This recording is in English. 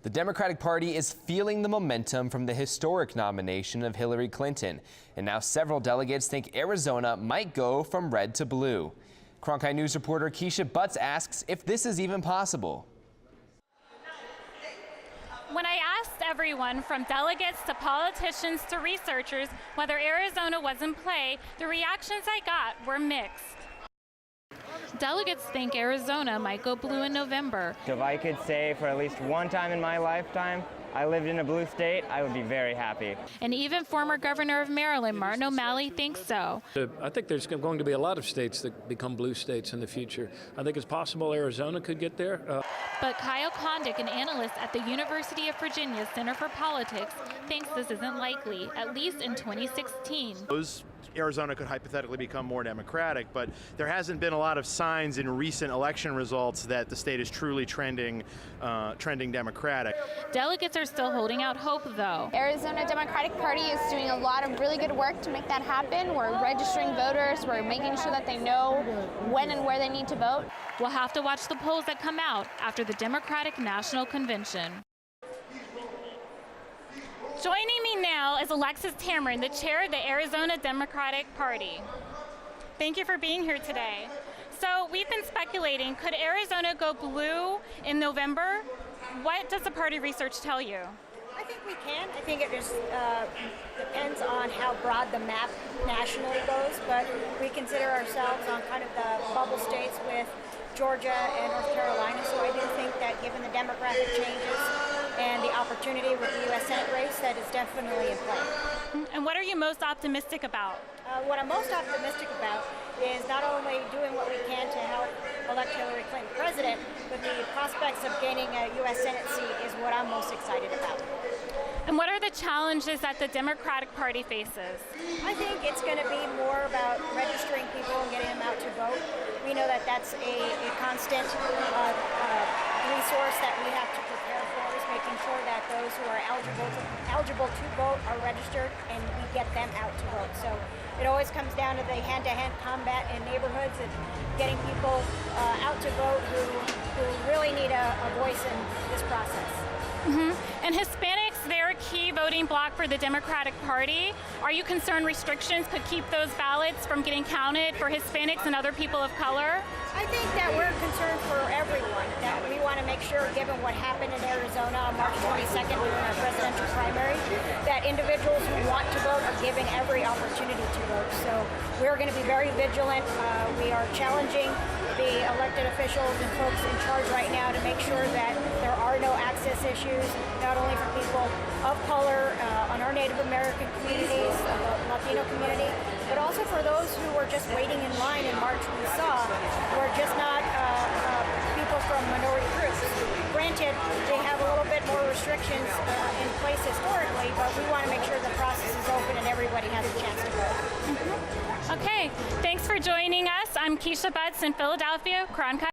The Democratic Party is feeling the momentum from the historic nomination of Hillary Clinton, and now several delegates think Arizona might go from red to blue. Cronkite News reporter Keisha Butts asks if this is even possible. When I asked everyone from delegates to politicians to researchers whether Arizona was in play, the reactions I got were mixed. Delegates think Arizona might go blue in November. If I could say for at least one time in my lifetime I lived in a blue state, I would be very happy. And even former governor of Maryland, Martin O'Malley, thinks so. I think there's going to be a lot of states that become blue states in the future. I think it's possible Arizona could get there. But Kyle Kondik, an analyst at the University of Virginia Center for Politics, thinks this isn't likely, at least in 2016. Arizona could hypothetically become more Democratic, but there hasn't been a lot of signs in recent election results that the state is truly trending Democratic. Delegates are still holding out hope, though. Arizona Democratic Party is doing a lot of really good work to make that happen. We're registering voters. We're making sure that they know when and where they need to vote. We'll have to watch the polls that come out after the Democratic National Convention. Joining me now is Alexis, the chair of the Arizona Democratic Party. Thank you for being here today. So we've been speculating, could Arizona go blue in November? What does the party research tell you? I think we can. I think it just depends on how broad the map nationally goes, but we consider ourselves on kind of the bubble states with Georgia and North Carolina, so I do think that given the demographic changes and the opportunity with the U.S. Senate race, that is definitely in play. And what are you most optimistic about? What I'm most optimistic about is not only doing what we can to help elect Hillary Clinton president, but the prospects of gaining a U.S. Senate seat is what I'm most excited about. And what are the challenges that the Democratic Party faces? I think it's going to be more about registering people and getting them out to vote. We know that that's a constant resource that we have to prepare for, is making sure that those who are eligible to vote are registered and we get them out to vote. So it always comes down to the hand-to-hand combat in neighborhoods and getting people out to vote who really need a voice in this process. And Hispanics, they're a key voting bloc for the Democratic Party. Are you concerned restrictions could keep those ballots from getting counted for Hispanics and other people of color? I think that we're concerned for everyone, that we want to make sure, given what happened in Arizona on March 22nd during our presidential primary, that individuals who want to vote are given every opportunity to vote. So we're going to be very vigilant. We are challenging the elected officials and folks in charge right now to make sure that there are no access issues, not only for people of color, on our Native American communities, the Latino community, but also for those who were just waiting in line in March we saw, were just not people from minority groups. Granted, they have a little bit more restrictions in place historically, but we want to make sure the process is open and everybody has a chance to vote. Okay, thanks for joining us. I'm Keisha Butts in Philadelphia, Cronkite.